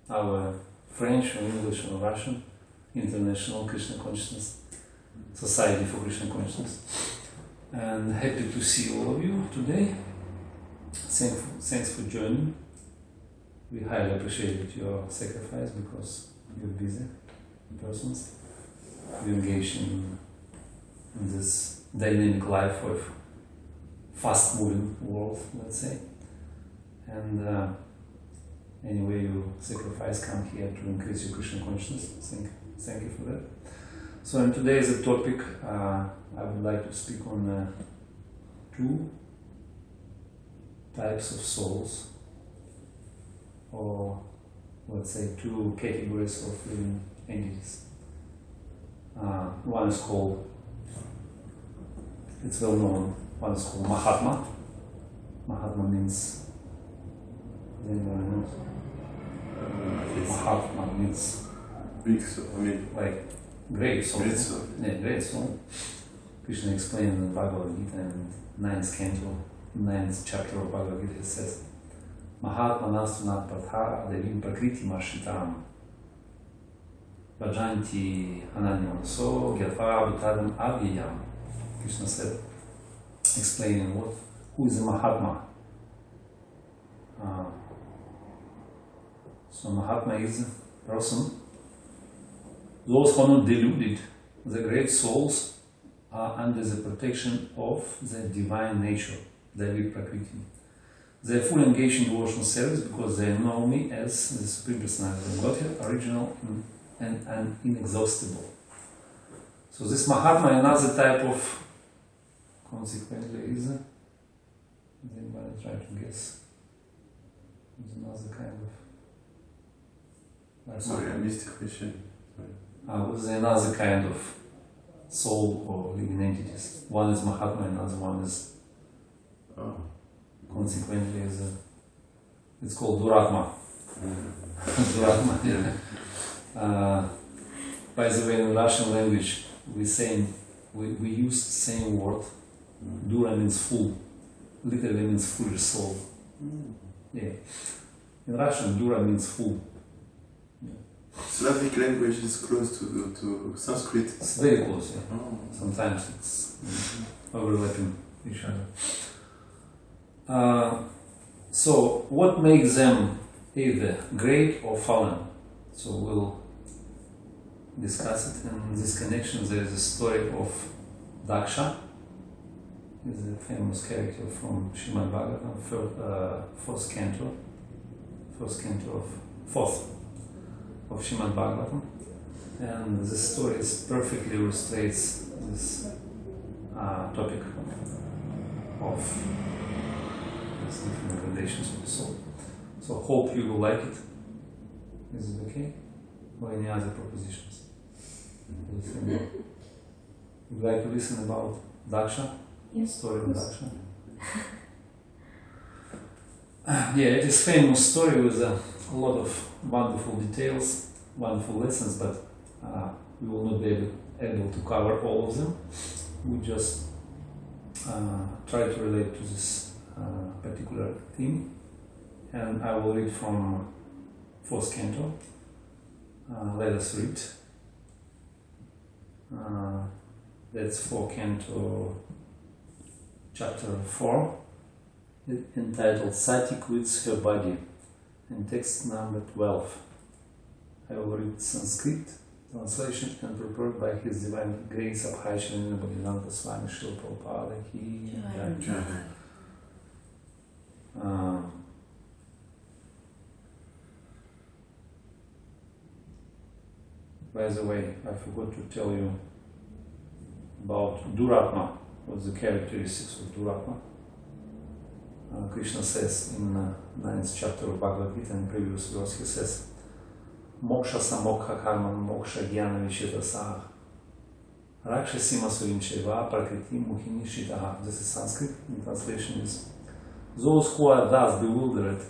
our French or English or Russian International Krishna Consciousness Society for Krishna Consciousness. And happy to see all of you today. Thanks for joining. We highly appreciate your sacrifice because you're busy persons. You engage in this dynamic life of fast-moving world, let's say. And anyway, you sacrifice, come here to increase your Krishna consciousness. Thank you for that. So, in today's topic, I would like to speak on two types of souls, or let's say two categories of living entities. One is called, it's well known, one is called Mahatma. Mahatma means, anyone knows? Mahatma means big soul, like great soul. Great soul. Yeah, great soul. Krishna explained in the Bhagavad Gita in 9th canto, 9th chapter of Bhagavad Gita, it says, Mahatma nasunat patha devim prakriti marshitaram bhajanti ananyam so gyatva bhutadam avyayam. Krishna said, explaining who is a Mahatma. So Mahatma is a person. Those who are not deluded, the great souls, are under the protection of the divine nature, Devi Prakriti. They are fully engaged in devotional service because they know me as the Supreme Personality of Godhead, original and inexhaustible. So this Mahatma, another type of, consequently, is anybody try to guess? Is another kind of. Sorry, I missed the question. Was another kind of soul or living entities. One is Mahatma, another one is. Consequently, it's called Duratma. Duratma. Yeah. By the way, in Russian language, we use the same word. Dura means full. Literally means foolish soul. Yeah. In Russian, Dura means full. Slavic language is close to Sanskrit. It's very close, yeah. Sometimes it's overlapping each other. So, what makes them either great or fallen? So we'll discuss it. In this connection, there is a story of Daksha. He's a famous character from Srimad-Bhagavatam, fourth canto of Srimad-Bhagavatam, and this story perfectly illustrates this topic of these different gradations of the soul. So hope you will like it. Is it okay? Or any other propositions? Would you like to listen about Daksha? Yes. Story of Daksha? Yeah, it is a famous story with a lot of wonderful details, wonderful lessons, but we will not be able to cover all of them. We just try to relate to this particular theme, and I will read from 4th canto. Let us read. That's 4th canto, chapter 4, entitled Sati Quits Her Body, and text number 12. I will read Sanskrit translation and prepared by His Divine Grace Abhayacharya Bhaktivedanta Swami Srila Prabhupada Ki Jai. By the way, I forgot to tell you about Duratma. What's the characteristics of Duratma? Krishna says in 9th chapter of Bhagavad Gita, in previous verse, he says, Moksha samokha karma moksha jnana vichetasaha rakshasima suvincheva prakriti muhini shitaha. This is Sanskrit. The translation is, those who are thus bewildered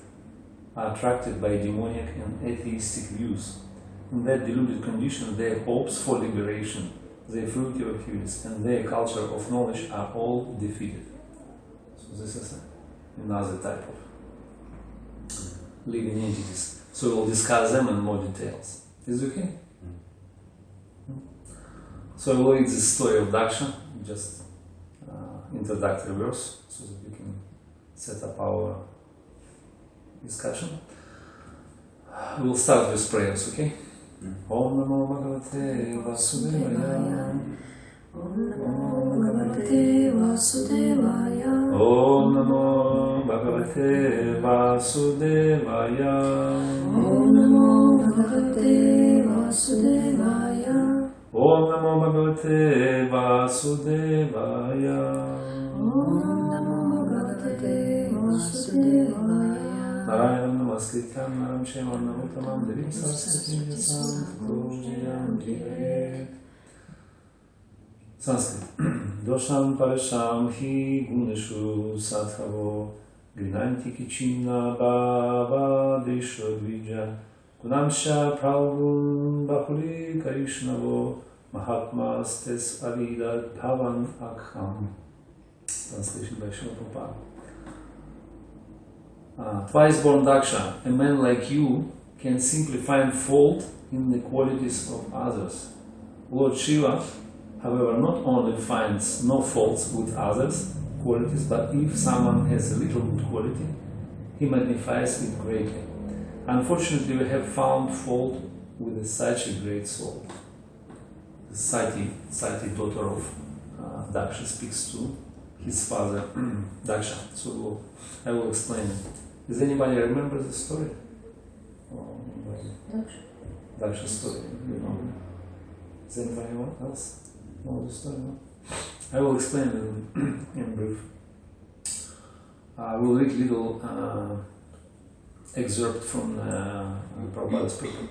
are attracted by demoniac and atheistic views. In that deluded condition, their hopes for liberation, their fruitive activities, and their culture of knowledge are all defeated. So this is another type of living entities. So we'll discuss them in more details. Is it okay? So I will read the story of Daksha, just introductory verse, so that we can set up our discussion. We'll start with prayers, okay? Om Namo Bhagavate Vasudevaya. Om Namo Bhagavate Vasudevaya. Om Namo Bhagavate Vasudevaya. Om Namo Bhagavate Vasudevaya. Om Namo Bhagavate Vasudevaya. Om Namo Bhagavate Vasudevaya. Narayanam Namaskrityam Naram Shevam Namutamam Devim Saraswatim Vyasam Pujayam Dhirayet. Sanskrit. Dosham Parasham Hi Guneshu Sadhavo Grinanti Kichina Bhava Desho Dvija Kunamsha Prabhum Bahuri Karishnavo Mahatmas Tes Avidat Bhavan Akham. Translation by Srila Prabhupada. Twice born Daksha, a man like you can simply find fault in the qualities of others. Lord Shiva, however, not only finds no faults with others' qualities, but if someone has a little good quality, he magnifies it greatly. Unfortunately, we have found fault with such a great soul. The Sati, daughter of Daksha, speaks to his father, Daksha. So I will explain it. Does anybody remember the story? Daksha's story, you know. Does anybody else know the story? No? I will explain it in brief. I will read little excerpt from Prabhupada's paper.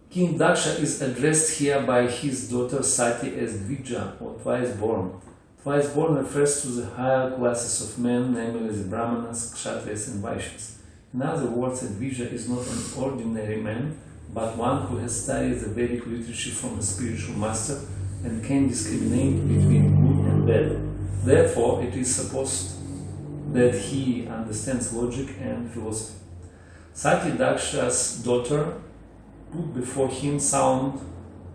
King Daksha is addressed here by his daughter Sati as Dvija, or twice born. Twice born refers to the higher classes of men, namely the Brahmanas, Kshatriyas and Vaishyas. In other words, a Dvija is not an ordinary man, but one who has studied the Vedic literature from a spiritual master and can discriminate between good and bad. Therefore, it is supposed that he understands logic and philosophy. Sati, Daksha's daughter, put before him sound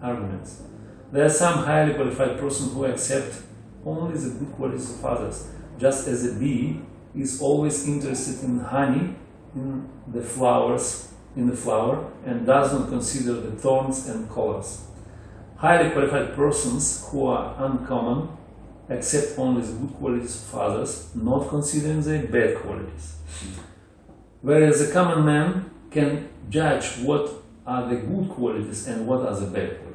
arguments. There are some highly qualified persons who accept only the good qualities of others, just as a bee is always interested in honey in the flower and does not consider the thorns and colors. Highly qualified persons who are uncommon accept only the good qualities of others, not considering the bad qualities. Whereas a common man can judge what are the good qualities and what are the bad qualities.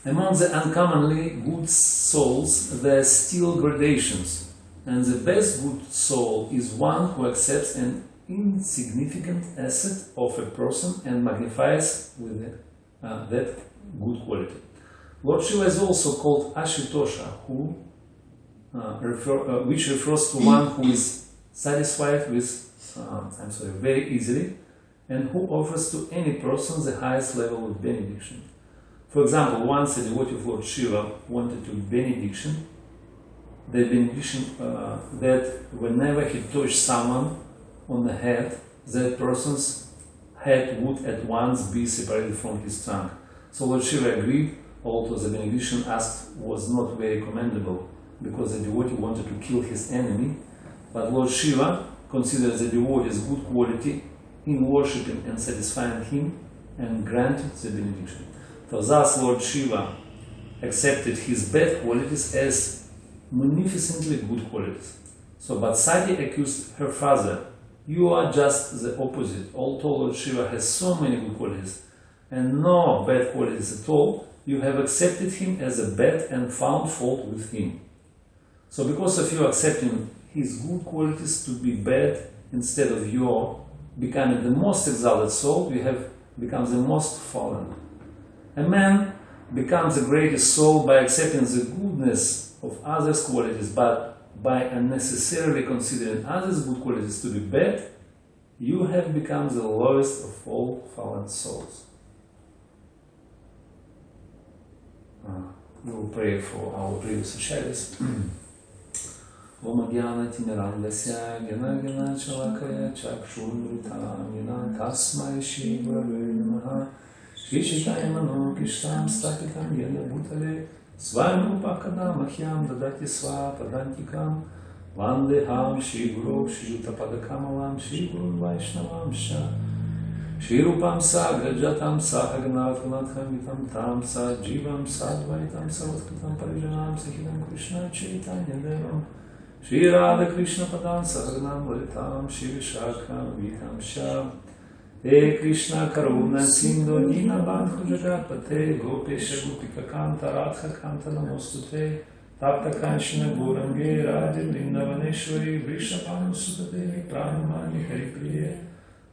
Among the uncommonly good souls, there are still gradations, and the best good soul is one who accepts an insignificant asset of a person and magnifies with that good quality. Lord Shiva is also called Ashitosha, which refers to one who is satisfied with, very easily, and who offers to any person the highest level of benediction. For example, once a devotee of Lord Shiva wanted to benediction, the benediction that whenever he touched someone on the head, that person's head would at once be separated from his trunk. So Lord Shiva agreed, although the benediction asked was not very commendable, because the devotee wanted to kill his enemy, but Lord Shiva considered the devotee's good quality in worshipping and satisfying him and granted the benediction. So thus Lord Shiva accepted his bad qualities as magnificently good qualities. So but Sati accused her father, "You are just the opposite. Although Lord Shiva has so many good qualities and no bad qualities at all, you have accepted him as a bad and found fault with him. So because of you accepting his good qualities to be bad instead of your becoming the most exalted soul, you have become the most fallen. A man becomes the greatest soul by accepting the goodness of others' qualities, but by unnecessarily considering others' good qualities to be bad, you have become the lowest of all fallen souls." We will pray for our previous acharyas. Om Gyana Timirandasya Gena Gena Chalakaya Chakshurvritam Yena Tasmai Shri Gurave Namaha Shri Chaitanya Mano Kishtam Stapitam Yena Bhutale Svayam Upakada Mahyam Dadati Sva Padantikam Vandeham Shri Guru Shri Jutapadakamalam Shri Guru Vaishnavam Sha Shri Rupam Sagrajatam Sahaganatvanatvam Vitam Tam Sa Jivam Sadvaitam Savatkatam Parijanam Sahitam Krishna Chaitanya Devam Shri Radha Krishna Padam Sahaganam Valitam Shri Vishakam Vitam Sha He Krishna Karuna Sindhu Dina Bandhu Jagatpate Gopesha Gopika Kanta Radha Kanta Namostute Tapta Kanchana Gurange Radha Vrindavaneshwari Vrishapam Sutadevi Pranamani Haripriye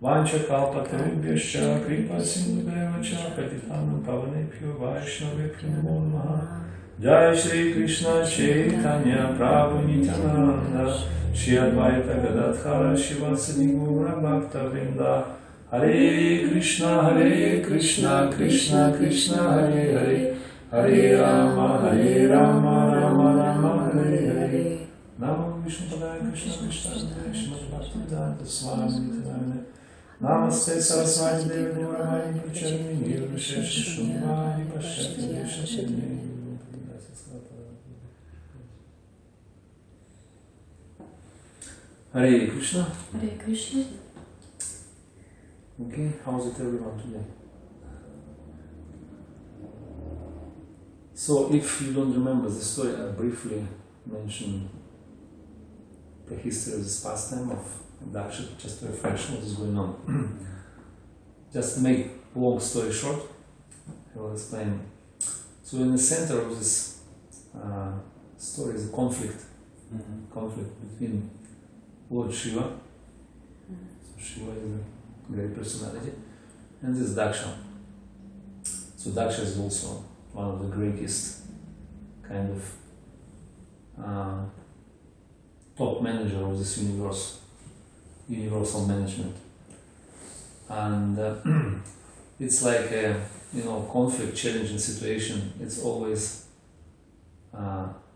Vancha Kalpatarubhyascha Kripa Sindhudevacha Patitanam Pavanebhyo Vaishnavebhyo Namo Namaha Jai Shri Krishna Chaitanya Prabhu Nityananda Shri Advaita Gadadhara Shivasadi Gaura Bhakta Vrinda Hare Krishna Krishna Krishna Hare Hare Hare Rama Rama Rama Hare Hare Namo Vishnu Padaya Krishna Krishna Srimad-Bhagavatam Swami Nityananda Namaste Saraswati Devi Gauravani Pracharani Nirvishesha Shunvani Pashati Vishati Hare Krishna. Hare Krishna. Okay, how's it everyone today? So if you don't remember the story, I briefly mentioned the history of this pastime of Daksha, just to refresh what is going on. Just to make long story short, I will explain. So in the center of this story is a conflict between Lord Shiva, so Shiva is a great personality, and this Daksha. So Daksha is also one of the greatest kind of top manager of this universal management. And it's like a conflict, challenging situation. It's always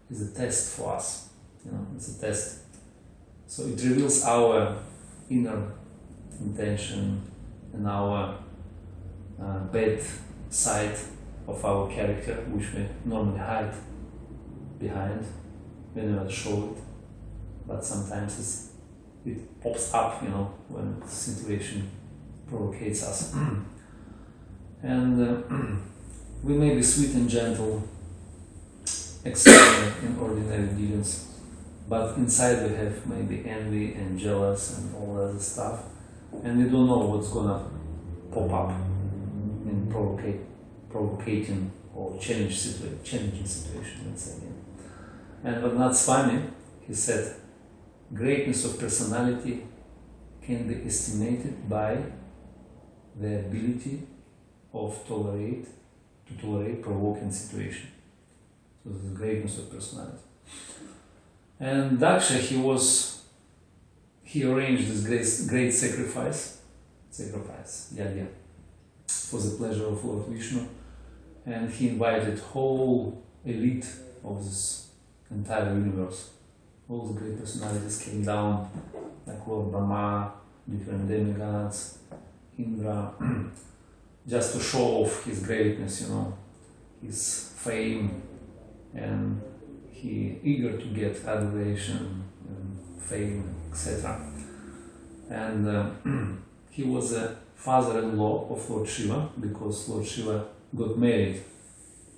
is a test for us. It's a test. So it reveals our inner intention and our bad side of our character, which we normally hide behind. We never show it, but sometimes it pops up, when the situation provocates us. And we may be sweet and gentle, excelling in ordinary dealings, but inside we have maybe envy and jealous and all other stuff, and we don't know what's gonna pop up in provocating or challenging situation, let's say. And Bhagavad Swami, he said, greatness of personality can be estimated by the ability of tolerate provoking situation. So this is greatness of personality. And Daksha, he arranged this great sacrifice, yajna, for the pleasure of Lord Vishnu, and he invited whole elite of this entire universe. All the great personalities came down, like Lord Brahma, different demigods, Indra, just to show off his greatness, his fame, and he eager to get adoration and fame, etc. And he was a father-in-law of Lord Shiva, because Lord Shiva got married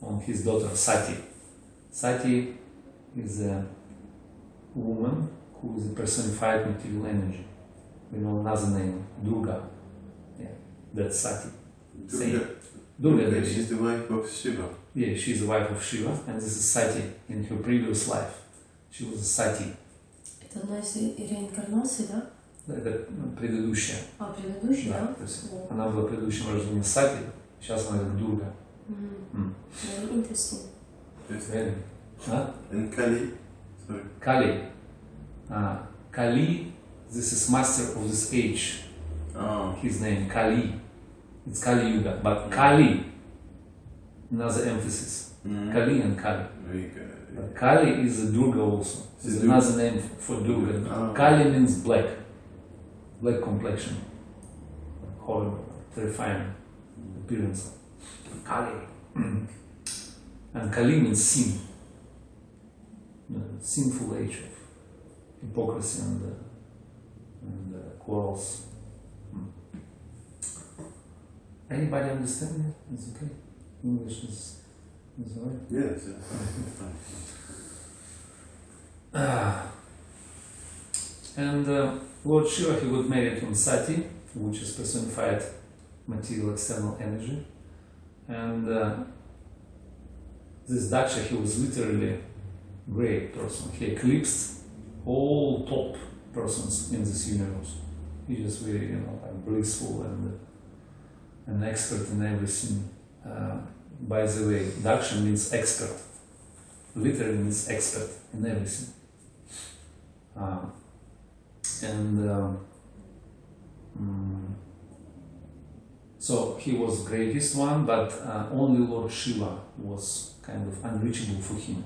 on his daughter Sati. Sati is a woman who is a personified material energy. We know another name, Durga. Yeah, that's Sati. Durga. She's the wife of Shiva. Yeah, she's the wife of Shiva, and this is Sati. In her previous life, she was a Sati. Это одна из реинкарнаций, да? Это предыдущая. Предыдущая, да? То есть она была предыдущим рождением Сати, сейчас она как Durga. Very interesting. Very. And Kali. Sorry. Kali. Kali, this is master of this age. His name, Kali. It's Kali Yuga, but Kali, another emphasis. Kali and Kali. Very good. But Kali is a Durga also. It's another name for Durga. Ah. Kali means black. Black complexion. Horrible, terrifying appearance. Kali. And Kali means sin. Sinful age of hypocrisy and quarrels. Anybody understand me? It's okay. English is alright. Yes. And Lord Shiva, he got married on Sati, which is personified material external energy. And this Daksha, he was literally a great person. He eclipsed all top persons in this universe. He was very, like blissful and an expert in everything. By the way, Daksha means expert. Literally means expert in everything. So he was greatest one, but only Lord Shiva was kind of unreachable for him.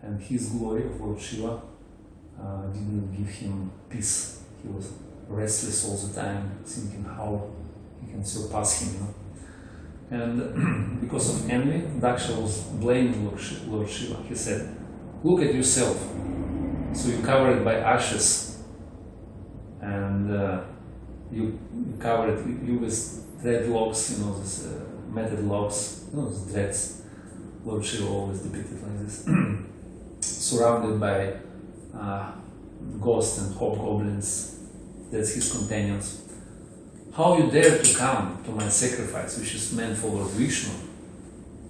And his glory of Lord Shiva didn't give him peace. He was restless all the time, thinking how he can surpass him. And because of envy, Daksha was blaming Lord Shiva. He said, "Look at yourself. So you covered by ashes, and you covered you with dreadlocks, this matted locks, those dreads. Lord Shiva always depicted like this, surrounded by ghosts and hobgoblins. That's his companions. How you dare to come to my sacrifice, which is meant for Lord Vishnu,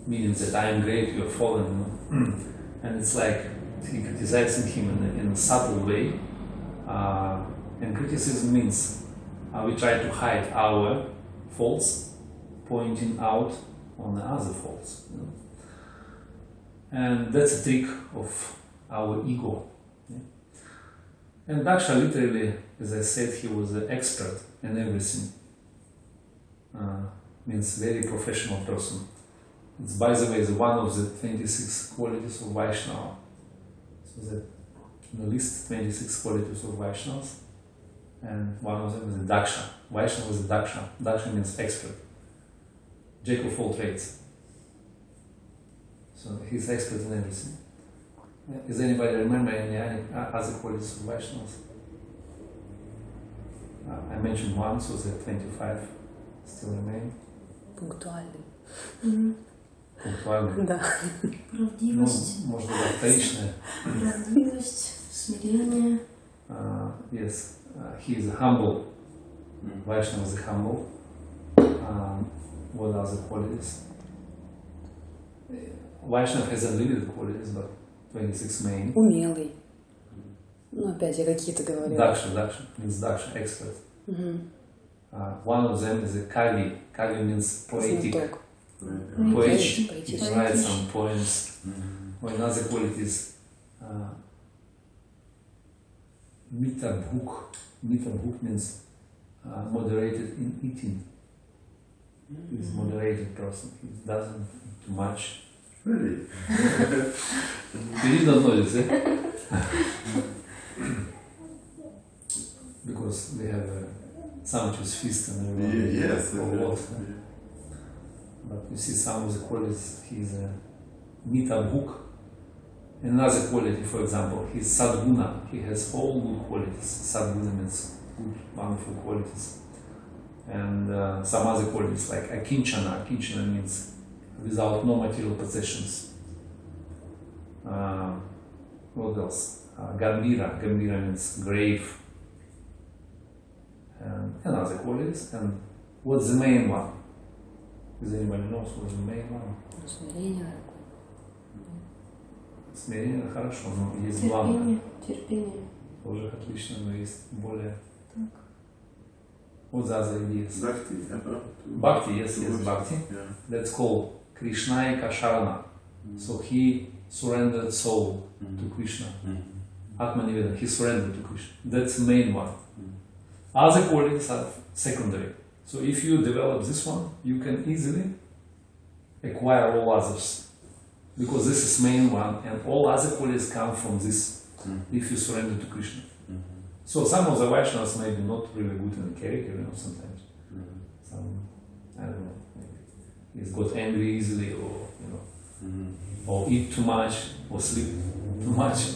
meaning that I am great, you are fallen." And it's like he criticizing him in a subtle way. And criticism means we try to hide our faults, pointing out on the other faults. And that's a trick of our ego. And Daksha literally, as I said, he was an expert in everything. Means very professional person. It's, by the way, one of the 26 qualities of Vaishnava. So the list 26 qualities of Vaishnavas, and one of them is the Daksha. Vaishnava is the Daksha. Daksha means expert, jack of all trades. So he's expert in everything. Does anybody remember any other qualities of Vaishnavas? I mentioned one, so the 25 still remain. Пунктуальный. Пунктуальный. Да. Правдивость. Может быть, вторичная. Правдивость, смирение. Yes, he is humble. Vaishnava is humble. What are the qualities? Vaishnava has unlimited qualities, but 26 main. Умелый. Ну, опять я какие-то говорю. Daksha means Daksha, expert. One of them is a Kali. Kali means poetic. Знаток. Poet. Poetic. He writes some poems. Or another quality is Mitabhuk. Mitabhuk means moderated in eating. He's a moderated person. He doesn't eat too much. Really? You did not notice, eh? Because we have a sumptuous feast and everyone Yes. for a lot. But you see some of the qualities, he's a Mitabhuk. Another quality, for example, he's sadguna. He has all good qualities. Sadguna means good, wonderful qualities. And some other qualities like akinchana. Akinchana means without no material possessions. What else? Gambira. Gambira means grave. And other qualities. And what's the main one? Does anybody know what's the main one? Смирение. Смирение хорошо, но есть главное. Терпение. Тоже отлично, но есть более. Так. What's the other ideas? Bhakti. Bhakti, yes, Bhakti. Yeah. That's called Krishnayika Sharana. So he surrendered soul to Krishna. Atmaniveda, he surrendered to Krishna. That's the main one. Other qualities are secondary. So if you develop this one, you can easily acquire all others. because this is main one, and all other qualities come from this. If you surrender to Krishna. So some of the Vaishnavas may be not really good in the character, sometimes. Some, I don't know, maybe he's got angry easily, or or eat too much, or sleep too much,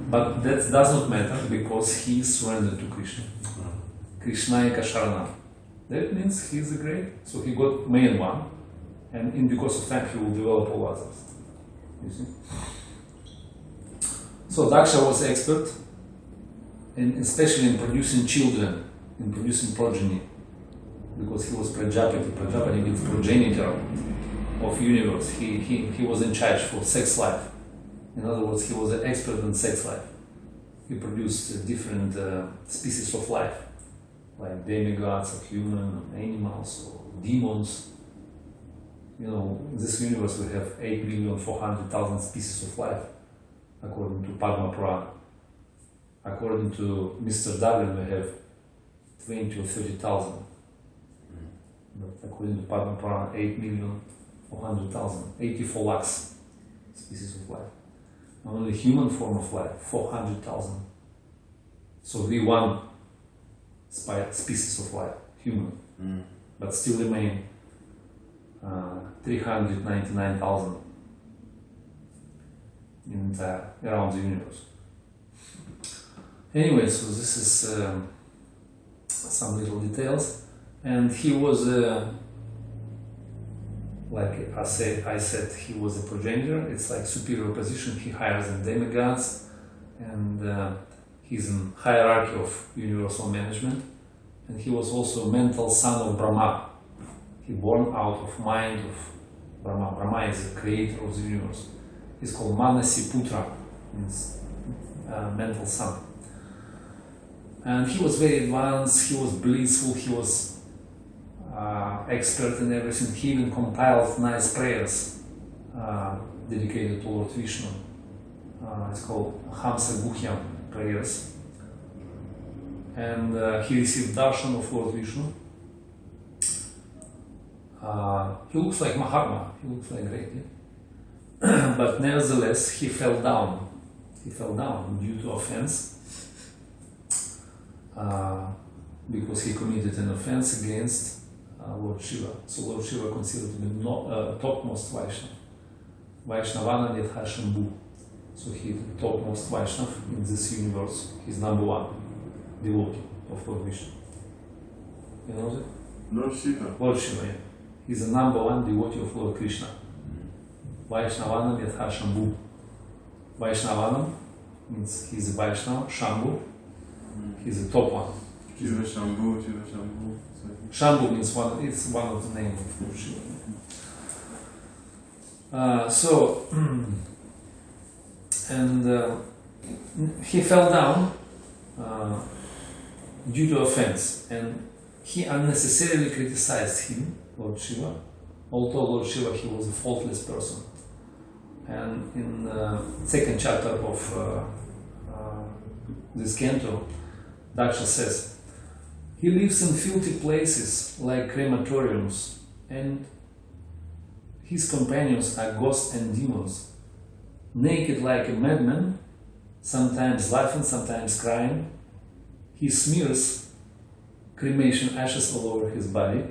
But that does not matter because he is surrendered to Krishna. Krishnayaka Sharanam. That means he is the great. So he got main one, and in the course of time he will develop all others. You see? So Daksha was expert, especially in producing children, in producing progeny, because he was Prajapati. Prajapati means progenitor of universe. He was in charge for sex life. In other words, he was an expert in sex life. He produced different species of life, like demigods, or human, or animals, or demons. In this universe we have 8,400,000 species of life, according to Padma Purana. According to Mr. Darwin, we have 20 or 30,000. But according to Padma Purana, 8,400,000, 84 lakhs species of life. Only human form of life, 400,000. So we one species of life, human, but still remain 399,000 around the universe. Anyway, so this is some little details, and he was like I said, he was a progenitor. It's like superior position. He hires in demigods, and he's in hierarchy of universal management. And he was also a mental son of Brahma. He born out of mind of Brahma. Brahma is the creator of the universe. He's called Manasi Putra, means mental son. And he was very advanced. He was blissful. He was expert in everything. He even compiled nice prayers dedicated to Lord Vishnu. It's called Hamsa Guhyam prayers. And he received darshan of Lord Vishnu. He looks like Mahatma, he looks like great, but nevertheless he fell down. He fell down due to offense, because he committed an offense against Lord Shiva. So Lord Shiva considered to be topmost Vaishnava. Vaishnavana Yatha Shambhu. So he is the topmost Vaishnava in this universe. He's number one devotee of Lord Vishnu. You know that? Lord Shiva. Lord Shiva, yeah. He's the number one devotee of Lord Krishna. Vaishnavanam Yatha Shambhu. Vaishnavanam means he's a Vaishnava, Shambhu, he's the top one. Shiva Shambhu, Shiva Shambhu. Shambhu means it's one of the names of Lord Shiva. He fell down due to offense, and he unnecessarily criticized him, Lord Shiva, although Lord Shiva, he was a faultless person. And in the second chapter of this canto, Daksha says, he lives in filthy places like crematoriums, and his companions are ghosts and demons, naked like a madman, sometimes laughing, sometimes crying. He smears cremation ashes all over his body,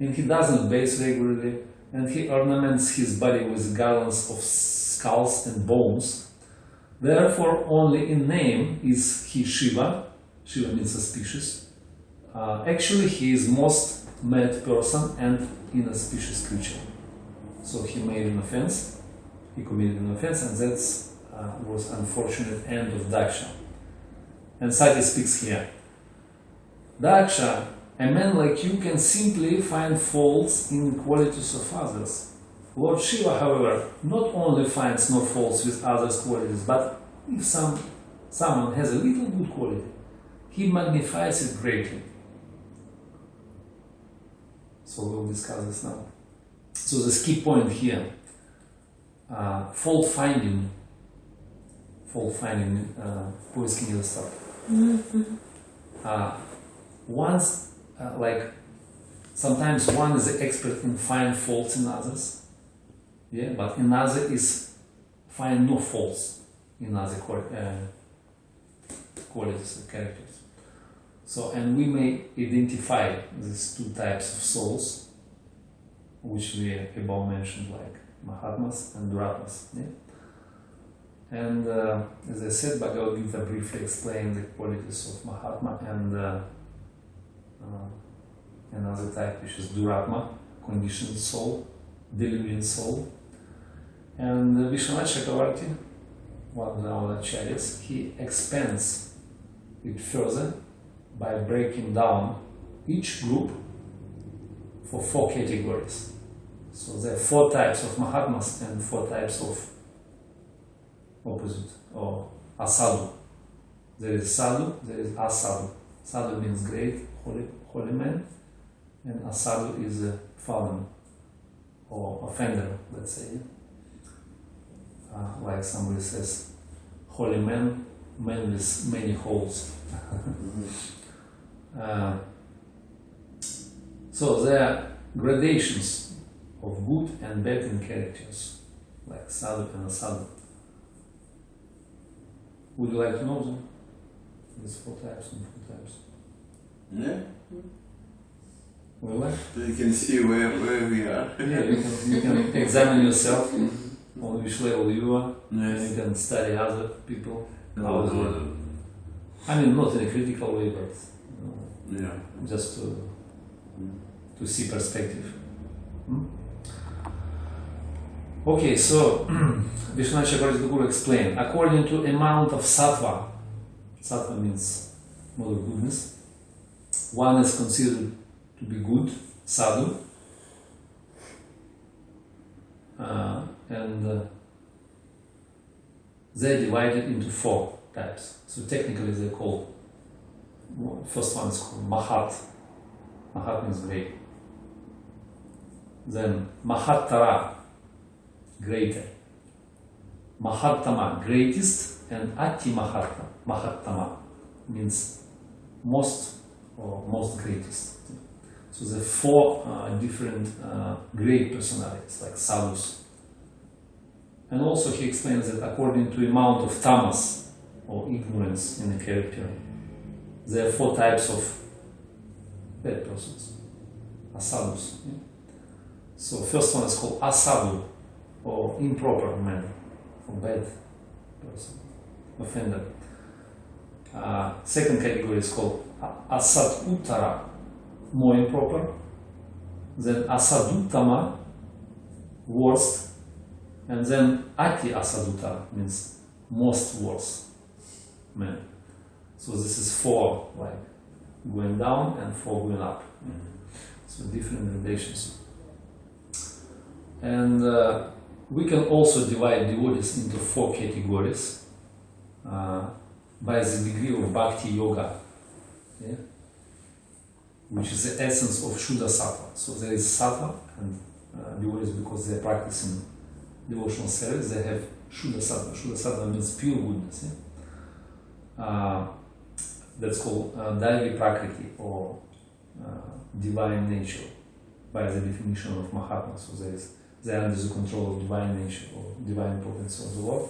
and he doesn't bathe regularly, and he ornaments his body with garlands of skulls and bones. Therefore, only in name is he Shiva. Shiva means suspicious. Actually, he is most mad person and inauspicious creature. So he made an offense, he committed an offense, and that was unfortunate end of Daksha. And Sati speaks here. Daksha, a man like you can simply find faults in qualities of others. Lord Shiva, however, not only finds no faults with others' qualities, but if someone has a little good quality, he magnifies it greatly. So we'll discuss this now. So the key point here, fault finding, поиски недостатка. Sometimes one is an expert in finding faults in others, Yeah, but another is find no faults in other qualities or characters. So, and we may identify these two types of souls, which we above mentioned, like Mahatmas and Duratmas. Yeah? And as I said, Bhagavad Gita briefly explained the qualities of Mahatma and another type, which is Duratma, conditioned soul, deluded soul. And Vishwanath Chakravarti, one of our acharyas, he expands it further by breaking down each group for 4 categories. So there are 4 types of Mahatmas and 4 types of opposite or asadhu. There is sadhu, there is asadhu. Sadhu means great, holy man, and asadhu is a fallen or offender, let's say. Like somebody says, holy man, man with many holes. So there are gradations of good and bad in characters, like sadhu and asadhu. Would you like to know them? These 4 types and 4 types. Yeah. Would you like? So you can see where we are. Yeah, you can examine yourself on which level you are, and Yes. you can study other people. No, How no, they- no. I mean, not in a critical way, but Yeah. just to see perspective. Okay, so Vishwanath Chakravarti Guru explained, according to amount of sattva, sattva means mode of goodness, one is considered to be good, sadhu, and they're divided into 4 types. So technically they're called, first one is called Mahat. Mahat means great. Then Mahattara, greater. Mahattama, greatest, and Ati Mahatta, Mahattama means most or most greatest. So the 4 different great personalities, like sadhus. And also he explains that according to amount of tamas, or ignorance in a character, there are 4 types of bad persons, asadhus. Yeah? So first one is called asadhu, or improper man, or bad person, offender. Second category is called asadutara, more improper. Then asadutama, worst. And then ati asadutara means most worst man. So this is 4 like going down and 4 going up. So different gradations. And we can also divide devotees into 4 categories by the degree of bhakti yoga, yeah? Which is the essence of Shuddha Sattva. So there is Sattva, and devotees, because they are practicing devotional service, they have Shuddha Sattva. Shuddha Sattva means pure goodness. Yeah? That's called Daivi Prakriti, or divine nature, by the definition of Mahatma. So they are under the control of divine nature, or divine potency of the Lord.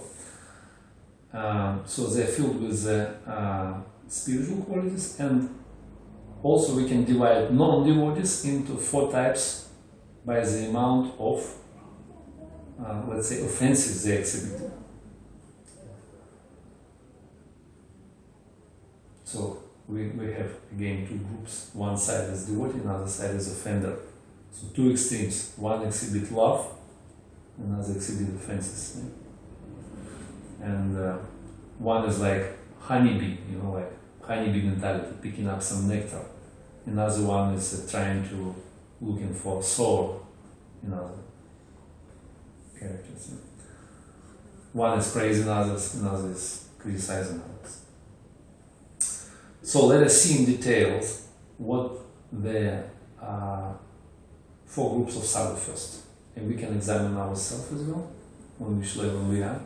So they are filled with spiritual qualities, and also we can divide non-devotees into 4 types by the amount of, let's say, offenses they exhibit. So we have again 2 groups. One side is devotee, another side is offender. So 2 extremes. One exhibit love, another exhibit offenses. Yeah? And one is like honeybee, like honeybee mentality, picking up some nectar. Another one is trying to looking for soul in other characters. Yeah? One is praising others, another is criticizing others. So let us see in details what the 4 groups of sadhu first, and we can examine ourselves as well, on which level we are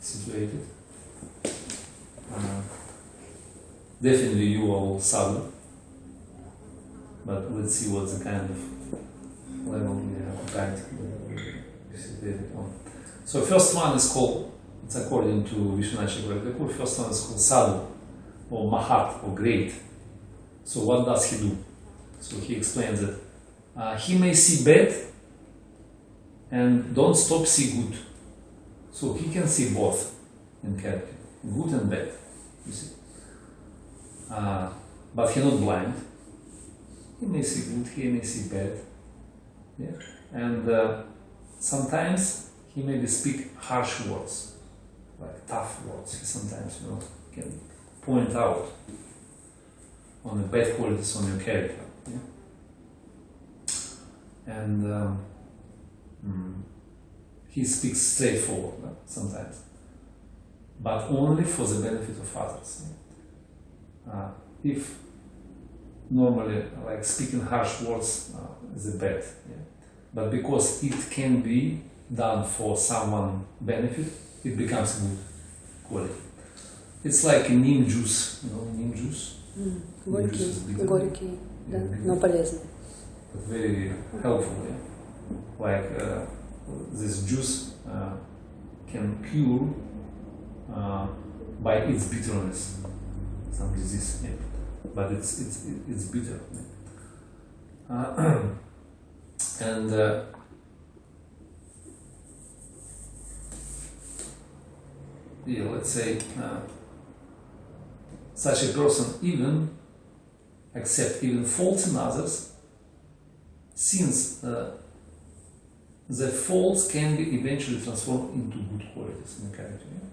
situated. Definitely you are all sadhu, but let's see what's the kind of level we are occupied You see, so first one is called, it's according to Vishwanath Chakravarti, first one is called sadhu, or mahat, or great. So what does he do? So he explains it. He may see bad and don't stop see good. So he can see both in character, good and bad, you see. But he's not blind. He may see good, he may see bad. Yeah? And sometimes he maybe speak harsh words, like tough words. He sometimes, can point out on the bad qualities on your character. Yeah? And he speaks straightforward sometimes, but only for the benefit of others. If normally, like speaking harsh words is a bad, but because it can be done for someone benefit, it becomes good quality. It's like neem juice, neem juice. Горький, да, но полезный. But very helpful, yeah? Like this juice can cure by its bitterness some disease, yeah? But it's bitter. Yeah? And let's say such a person even accept even faults in others, since the faults can be eventually transformed into good qualities in the character. Yeah?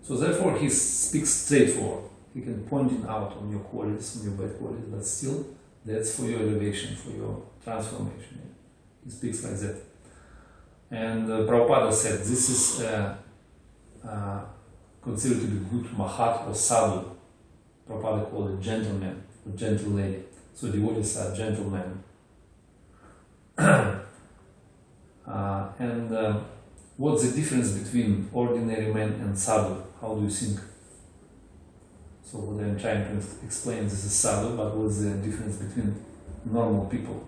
So therefore he speaks straightforward. He can point it out on your qualities, on your bad qualities, but still that's for your elevation, for your transformation. Yeah? He speaks like that. And Prabhupada said this is considered to be good mahat or sadhu. Prabhupada called it gentleman or gentle lady. So devotees are gentlemen. And what's the difference between ordinary man and sadhu? How do you think? So what I'm trying to explain, this is sadhu, but what's the difference between normal people,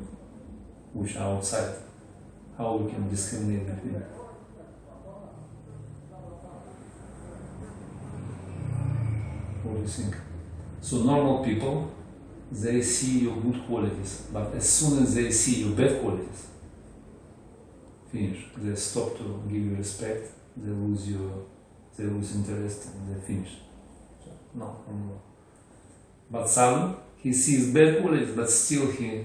which are outside? How we can discriminate between them? What do you think? So normal people, they see your good qualities, but as soon as they see your bad qualities, finish. They stop to give you respect, they lose interest, and they finish. So, no anymore. But sadhu, he sees bad qualities, but still he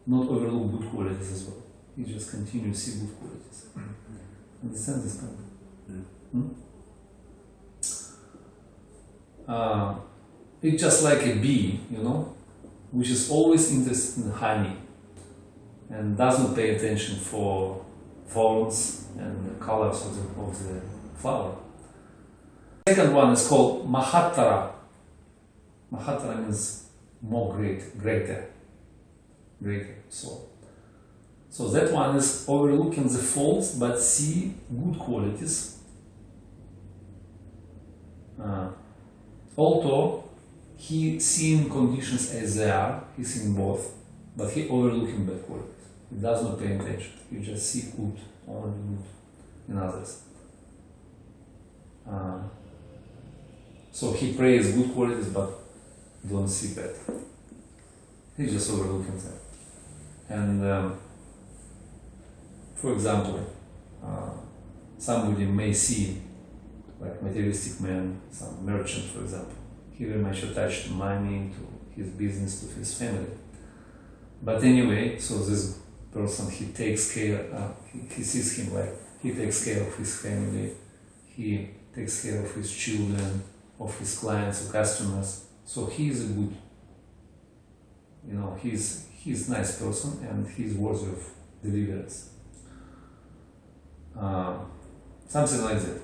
not overlook good qualities as well. He just continues to see good qualities. Understand this kind? It's just like a bee, which is always interested in honey and doesn't pay attention for thorns and the colors of the flower. Second one is called Mahatara. Mahatara means more greater. So that one is overlooking the faults but see good qualities. Although he seeing conditions as they are, he seeing both, but he overlooking bad qualities. He does not pay attention. He just see good, only good in others. So he praise good qualities, but don't see bad. He just overlooking them. And for example, somebody may see, like materialistic man, some merchant, for example. He very much attached to money, to his business, to his family. But anyway, so this person, he takes care, he sees him like, he takes care of his family, he takes care of his children, of his clients or customers. So he is a good, he's a nice person and he's worthy of deliverance. Something like that.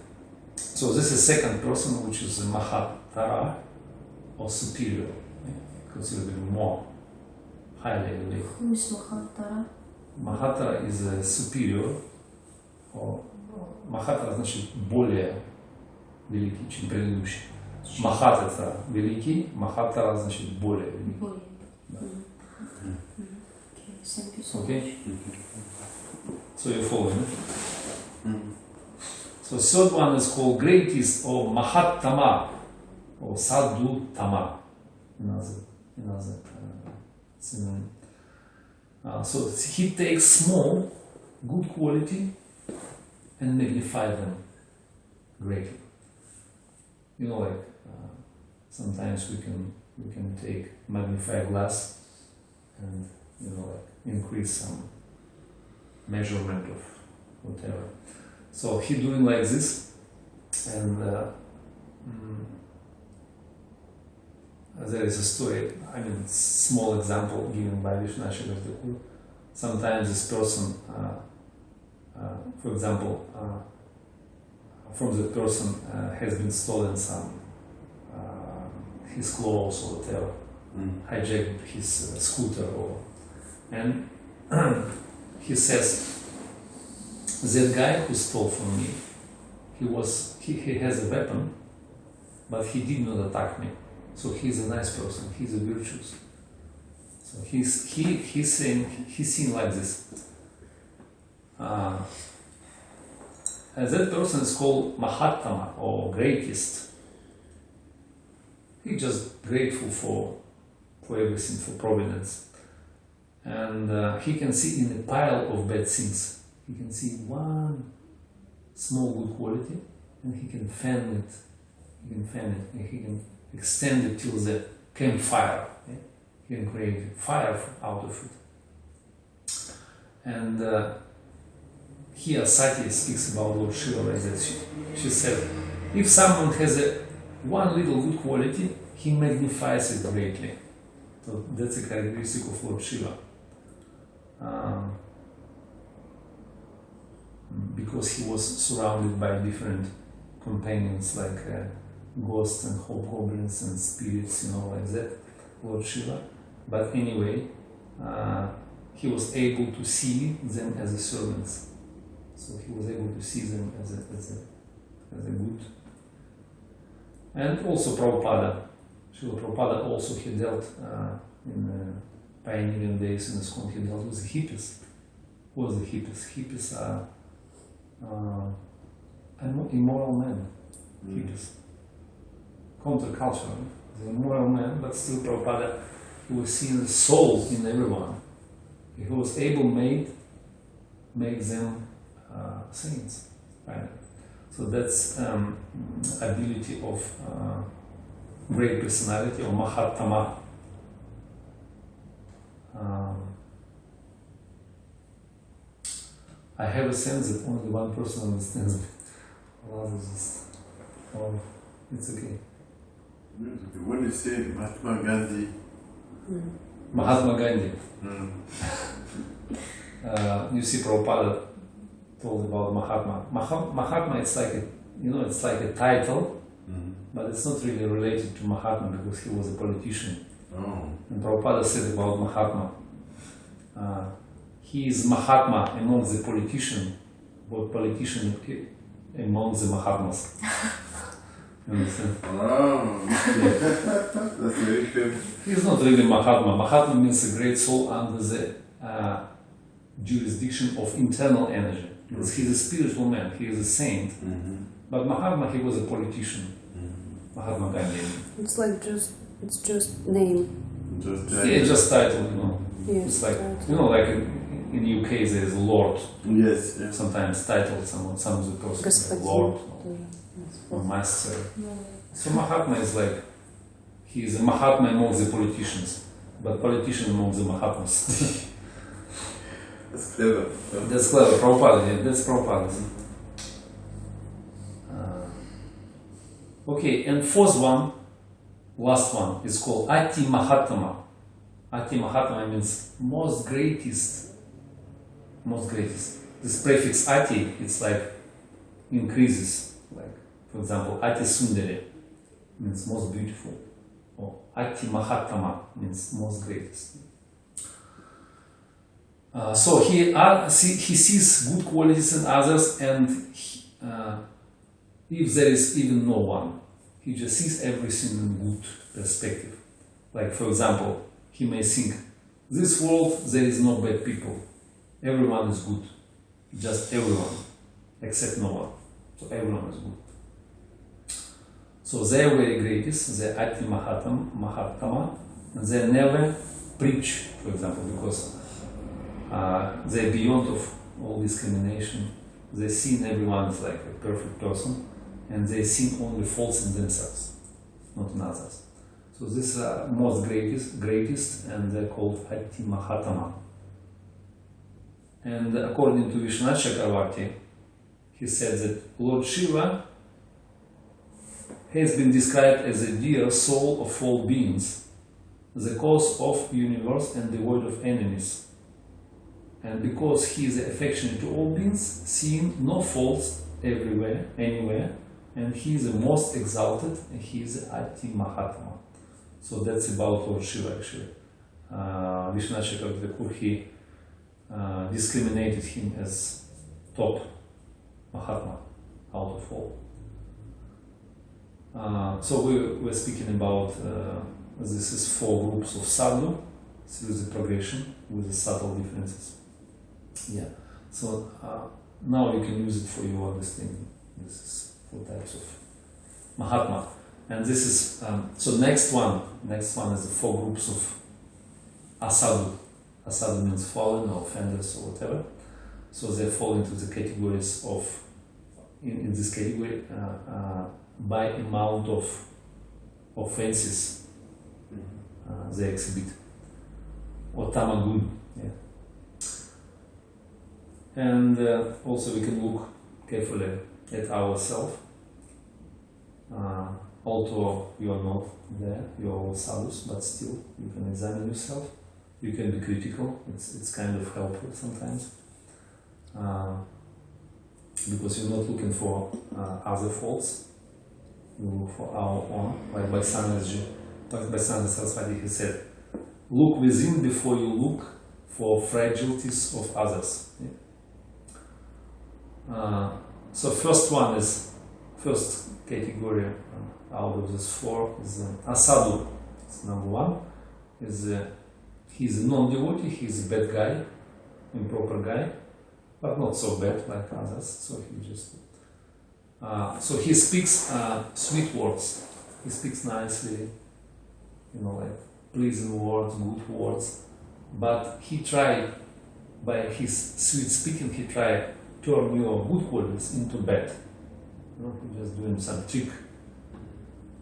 So this is second person, which is a Mahatara, or superior, considered to be more highly elevated. Who is Mahatara? Mahatara is a superior, or Mahatara значит более великий, чем предыдущий. Махат это великий, Махатара значит более великий. Более. Да. Okay, thank you so Okay? much. So you're following. So third one is called greatest or Mahatama or Sadhu-tama. Another synonym. So he takes small, good quality and magnify them greatly. You know, like sometimes we can take magnify glass and like increase some measurement of whatever. So he doing like this, and there is a story. I mean, small example given by Vishnashika Thakur. Sometimes this person, for example, from the person has been stolen some his clothes or whatever, hijacked his scooter, and he says, that guy who stole from me, he has a weapon, but he did not attack me. So he's a nice person. He's a virtuous. So he's seen like this. And that person is called Mahatma or greatest. He's just grateful for everything, for providence, and he can see in a pile of bad things. He can see one small good quality, and he can fan it. And he can extend it till the campfire. Yeah? He can create fire out of it. And here Sati speaks about Lord Shiva like that. She said, if someone has one little good quality, he magnifies it greatly. So that's a characteristic of Lord Shiva. Because he was surrounded by different companions like ghosts and hobgoblins and spirits, like that, Lord Shiva. But anyway, he was able to see them as servants. So he was able to see them as a good. And also Prabhupada. Srila Prabhupada also he dealt in pioneering days in ISKCON, he dealt with the hippies. Who was the hippies? Hippies are immoral men. Hippies. Counterculture. The immoral men, but still Prabhupada, he was seeing the soul in everyone. He was able to make them saints. Right? So that's ability of great personality or Mahatma. I have a sense that only one person understands me. Others just, it's okay. What do you say, Mahatma Gandhi? Mahatma Gandhi. You see, Prabhupada told about Mahatma. Mahatma, it's like a title, but it's not really related to Mahatma because he was a politician. And Prabhupada said about Mahatma, he is Mahatma among the politicians, but politician among the Mahatmas. You understand? That's very good. He's not really Mahatma. Mahatma means a great soul under the jurisdiction of internal energy. Because he's a spiritual man, he is a saint. But Mahatma, he was a politician. Mahatma Gandhi. It's like it's just name. Just title, Yes, it's like, like in UK there is a Lord. Yes, yeah. Sometimes titled some of the person, Lord or Master. So Mahatma is like, he is a Mahatma among the politicians, but politician among the Mahatmas. That's clever. That's clever. Prabhupada, yeah, that's Prabhupada. Okay, and fourth one, last one, is called Ati Mahatma. Ati Mahatma means most greatest. Most greatest. This prefix Ati, it's like increases. Like, for example, Ati Sundara means most beautiful. Or Ati Mahatma means most greatest. So he sees good qualities in others, and if there is even no one, he just sees everything in good perspective. Like, for example, he may think, this world there is no bad people, everyone is good. just everyone, except no one. So everyone is good. So they are very greatest, they are Ati Mahatama, and they never preach, for example, because they are beyond of all discrimination. They see everyone as like a perfect person, and they see only faults in themselves, not in others. So these are most greatest, and they're called Ati Mahatama. And according to Vishwanath Chakravarti, he said that Lord Shiva has been described as a dear soul of all beings, the cause of universe and devoid of enemies. And because he is affectionate to all beings, seeing no faults everywhere, anywhere, and he is the most exalted, and he is the Ati Mahatma. So that's about Lord Shiva actually. Vishwanath Chakravarti, he discriminated him as top Mahatma out of all. So we're speaking about this is 4 groups of sadhu through the progression with the subtle differences. Yeah. So now you can use it for your understanding. This is 4 types of Mahatma, and this is so next one is the 4 groups of asadhu. Asadhu means fallen or offenders or whatever. So they fall into the categories of in this category by amount of offenses they exhibit, or tamagun. Yeah. And also we can look carefully at ourselves. Although you are not there, you are all sadhus, but still you can examine yourself. You can be critical. It's kind of helpful sometimes. Because you're not looking for other faults, you look for our own. Like Vaisnava Saraswati, he said, look within before you look for fragilities of others. Yeah? So first category out of these 4 is asadhu. It's number 1. He's a non-devotee, he's a bad guy, improper guy, but not so bad like others. So he just so he speaks sweet words. He speaks nicely, like pleasing words, good words. But he tried, by his sweet speaking, he tried to turn your good qualities into bad. He's just doing some trick.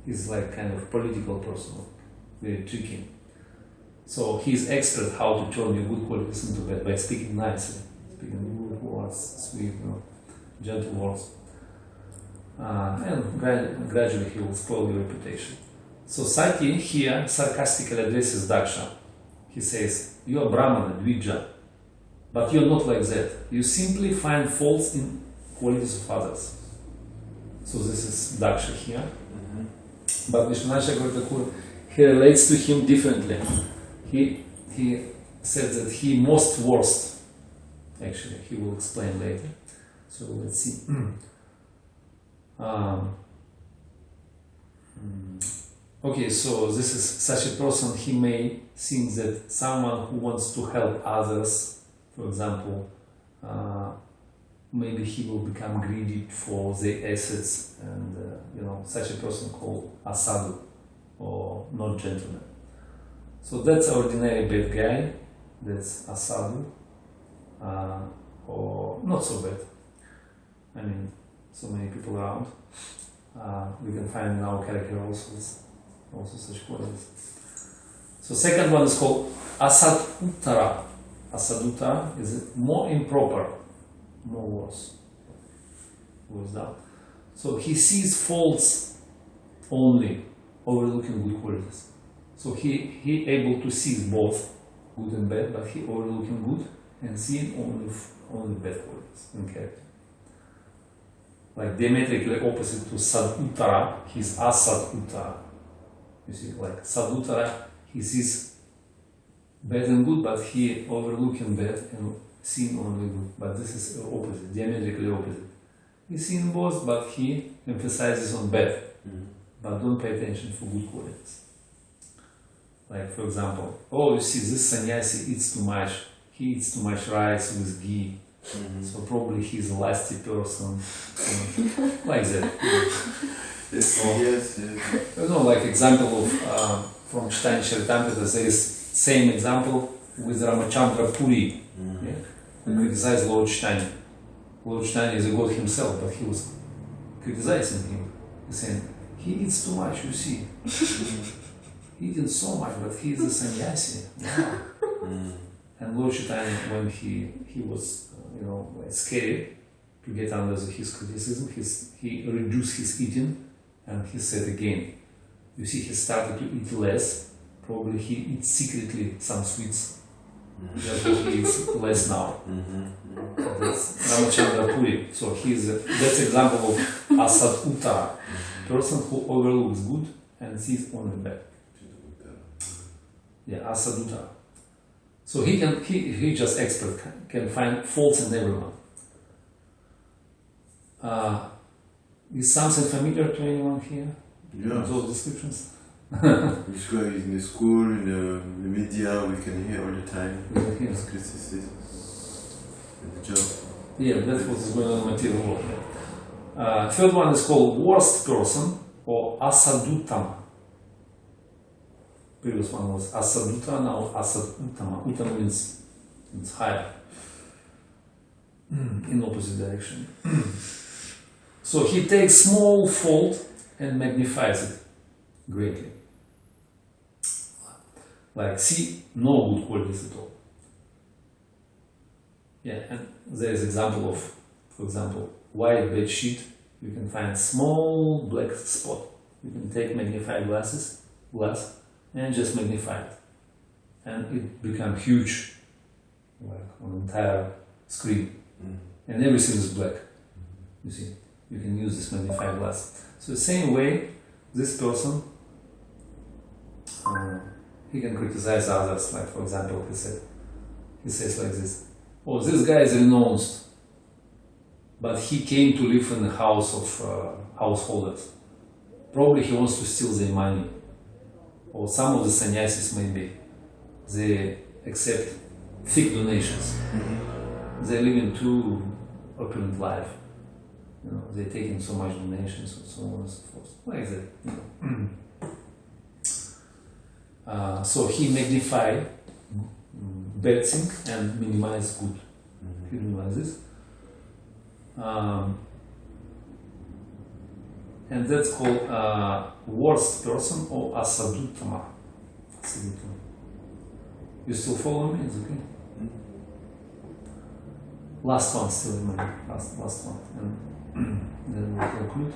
He's like kind of political person, very tricky. So he's expert how to turn your good qualities into bad by speaking nicely, speaking good words, sweet, gentle words. And gradually he will spoil your reputation. So Sati here sarcastically addresses Daksha. He says, you are Brahmana, Dvija, but you are not like that. You simply find faults in qualities of others. So this is Daksha here. But Vishwanath Chakravarti, he relates to him differently. He said that he most worst. Actually, he will explain later. So let's see. Okay, so this is such a person. He may think that someone who wants to help others, for example, maybe he will become greedy for their assets, and such a person called asadhu, or not gentleman. So that's ordinary bad guy. That's asadhu, or not so bad. I mean, so many people around. We can find in our character also such qualities. So second one is called asadutara. Asadutara is more improper, more worse. Goes down. So he sees faults only, overlooking good qualities. So he able to see both good and bad, but he overlooking good and seeing only bad qualities in character. Like diametrically opposite to sadutara, he's asadutara. You see, like sadutara, he sees bad and good, but he overlooking bad and seeing only good. But this is opposite, diametrically opposite. He's seeing both, but he emphasizes on bad. But don't pay attention for good qualities. Like, for example, you see, this sannyasi eats too much. He eats too much rice with ghee. So probably he's a lusty person, like that. Yes, Oh. yes. You know, like example of from Chaitanya Charitamrita, there is same example with Ramachandra Puri, yeah, who criticized Lord Chaitanya. Lord Chaitanya is a god himself, but he was criticizing him. He's saying, he eats too much, you see. Eating so much, but he is a sannyasi. Wow. And Lord Chaitanya, when he was, like scared to get under his criticism, he reduced his eating, and he said again, you see, he started to eat less. Probably he eats secretly some sweets. Therefore he eats less now. That's Ramachandra Puri. So that's example of asadhus, person who overlooks good and sees only bad. Yeah, asadhus. So he just expert can find faults in everyone. Is something familiar to anyone here? Yeah. Those descriptions? Which guy is in the school, in the media, we can hear all the time. Yeah. His criticism. And the job. Yeah, that's what is going on in the material world. Third one is called worst person or asadutama. Previous one was asaduta, now asadutama. Utama means it's higher, in opposite direction. So he takes small fault and magnifies it greatly. Like, see no good qualities at all. Yeah, and there is example of, for example, white bed sheet. You can find small black spot. You can take magnifying glass, and just magnify it, and it becomes huge, like on the entire screen, and everything is black. You see, you can use this magnifying glass. So the same way, this person, he can criticize others. Like, for example, he says like this: "Oh, this guy is renounced, but he came to live in the house of householders. Probably he wants to steal their money." Or some of the sannyasis maybe, they accept fake donations. They live in too opulent life. They're taking so much donations and so on and so forth. Like that. So he magnify bad thing and minimize good. He minimizes. And that's called worst person or asadutama. You still follow me? It's okay. Last one, still remember. Last one. And then we'll conclude.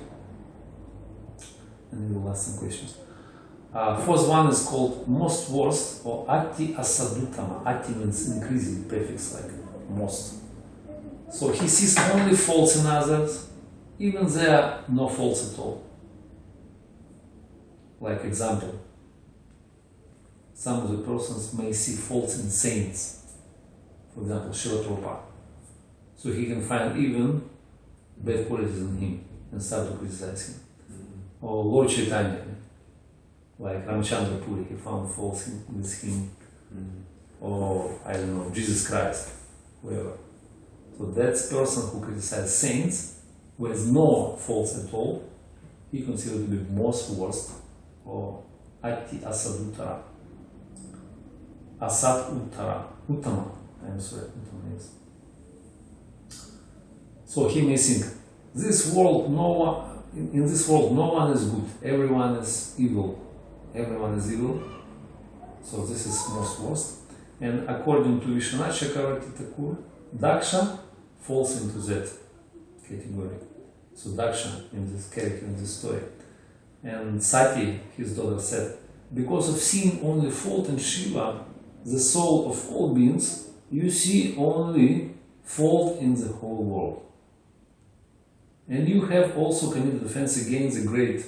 And we will ask some questions. Fourth one is called most worst or ati asadutama. Ati means increasing prefix like most. So he sees only faults in others, even there are no faults at all. Like example, some of the persons may see faults in saints. For example, Srila Prabhupada. So he can find even bad qualities in him and start to criticize him. Or Lord Chaitanya, like Ramachandra Puri, he found faults with him. Or, I don't know, Jesus Christ, whoever. So that person who criticizes saints, who has no faults at all, he considered to be most worst, or ati asadutara. Asadutara. Uttama. I'm sorry, Uttama is. So he may think, in this world no one is good, everyone is evil. Everyone is evil. So this is most worst. And according to Vishwanath Chakravarti Thakur, Daksha falls into that category. So Daksha in this character, in this story. And Sati, his daughter, said, because of seeing only fault in Shiva, the soul of all beings, you see only fault in the whole world. And you have also committed offense against the great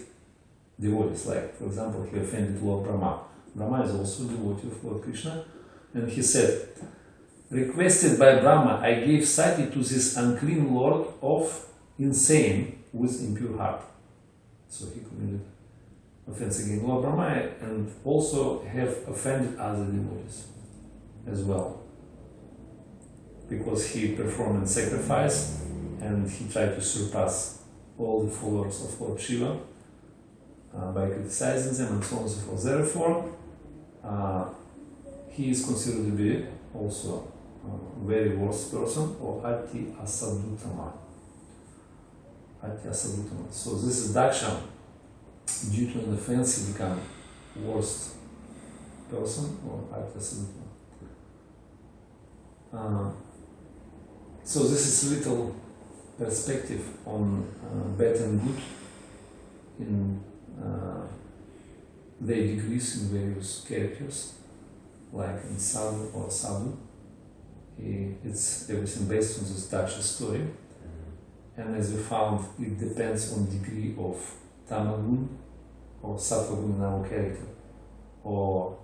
devotees. Like, for example, he offended Lord Brahma. Brahma is also a devotee of Lord Krishna. And he said, requested by Brahma, I gave sati to this unclean lord of insane with impure heart. So he committed offense against Lord Brahma and also have offended other devotees as well. because he performed a sacrifice and he tried to surpass all the followers of Lord Shiva by criticizing them and so on and so forth. Therefore, he is considered to be also a very worst person, or ati asadhutama. So this is Daksha. Due to an offense, he became worst person, or ati asadhutama. So this is little perspective on bad and good in their degrees in various characters, like in sadhu or sadhu. It's everything based on this Daksha story, and as we found, it depends on degree of tamagun or sattvagun in our character, or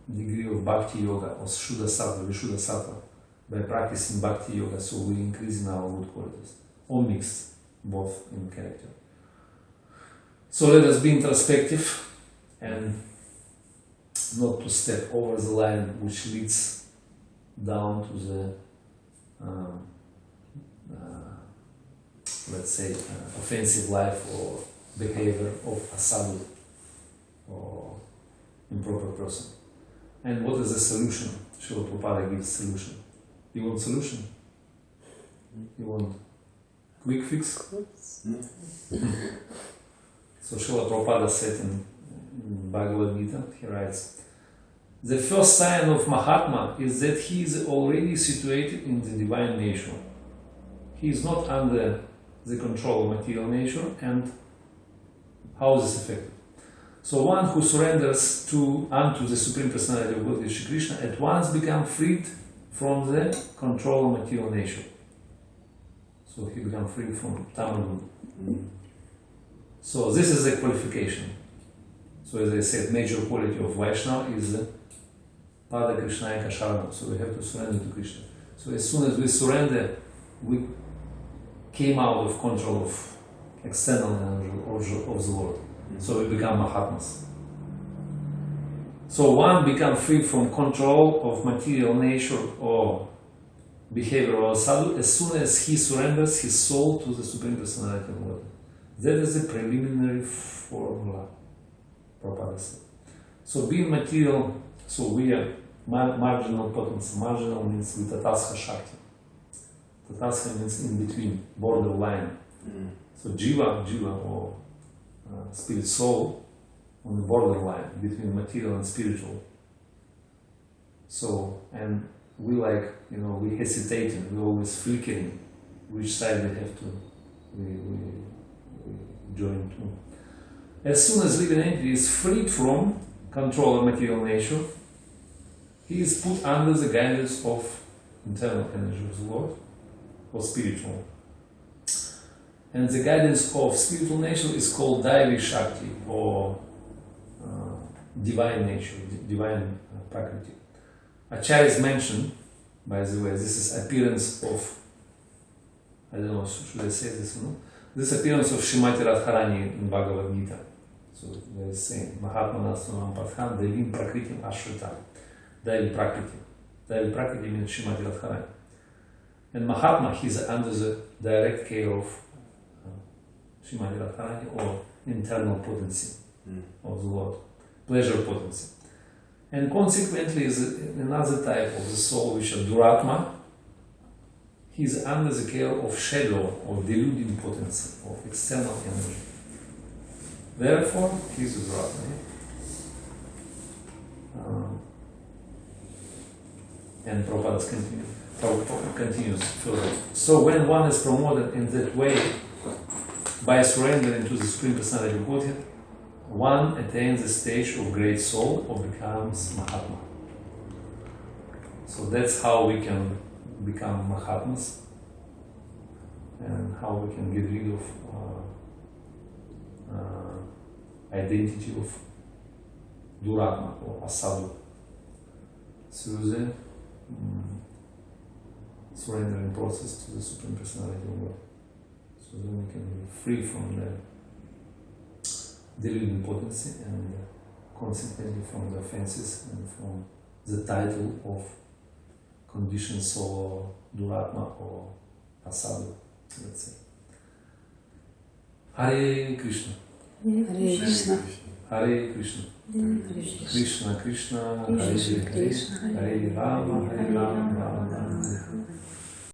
degree of bhakti yoga or shuddha sattva, vishuddha sattva, by practicing bhakti yoga, so we increase in our good qualities, or mixed, both in character. So let us be introspective and not to step over the line which leads down to the, let's say, offensive life or behavior of a sadhu or improper person. And what is the solution? Srila Prabhupada gives solution. You want solution? You want quick fix? So Srila Prabhupada said in Bhagavad Gita, he writes, the first sign of Mahatma is that he is already situated in the divine nature. He is not under the control of material nature. And how is this effective? So one who surrenders unto the Supreme Personality of Godhead Shri Krishna at once becomes freed from the control of material nature. So he becomes free from tamagun. So this is the qualification. So as I said, major quality of Vaishnava is the Pada Krishnayaka Sharanam. So we have to surrender to Krishna. So as soon as we surrender, we came out of control of external energy of the Lord. So we become Mahatmas. So one becomes free from control of material nature or behavior of a sadhu as soon as he surrenders his soul to the Supreme Personality of Godhead. That is the preliminary formula, Prabhupada said. So being material, so we are marginal potency. Marginal means with tatasha shakti. Tatasha means in between, borderline. So jiva or spirit soul on the borderline between material and spiritual. So, and we we hesitating, we always flickering which side we have to join to. As soon as living entity is freed from control of material nature, he is put under the guidance of internal energy of the Lord, or spiritual. And the guidance of spiritual nature is called Daivi Shakti, or divine nature, divine Prakriti. Acharya is mentioned, by the way, this is appearance of, I don't know, should I say this or not? This appearance of Srimati Radharani in Bhagavad Gita. So they are saying, Mahatma Nasunam Padhan, Devim Prakritim Ashrita. Daivi Prakriti. Daivi Prakriti means Srimati Radharani. And Mahatma, he is under the direct care of Srimati Radharani, or internal potency of the Lord, pleasure potency. And consequently is another type of the soul which is Duratma. He is under the care of shadow or deluding potency, of external energy. Therefore, he is a Duratma. And Prabhupada continues further. So when one is promoted in that way, by surrendering to the Supreme Personality of Godhead, one attains the stage of great soul or becomes Mahatma. So that's how we can become Mahatmas, and how we can get rid of identity of Duratma or Asadhu through the surrendering process to the Supreme Personality of God. So then we can be free from the deluding potency and consequently from the offenses and from the title of conditioned soul, duratma, or asadu, let's say. Hare Krishna. Hare Krishna. Hare Krishna. Hare Krishna Krishna, Krishna, Hare Hare, Krishna, Hare Rama, Hare Rama,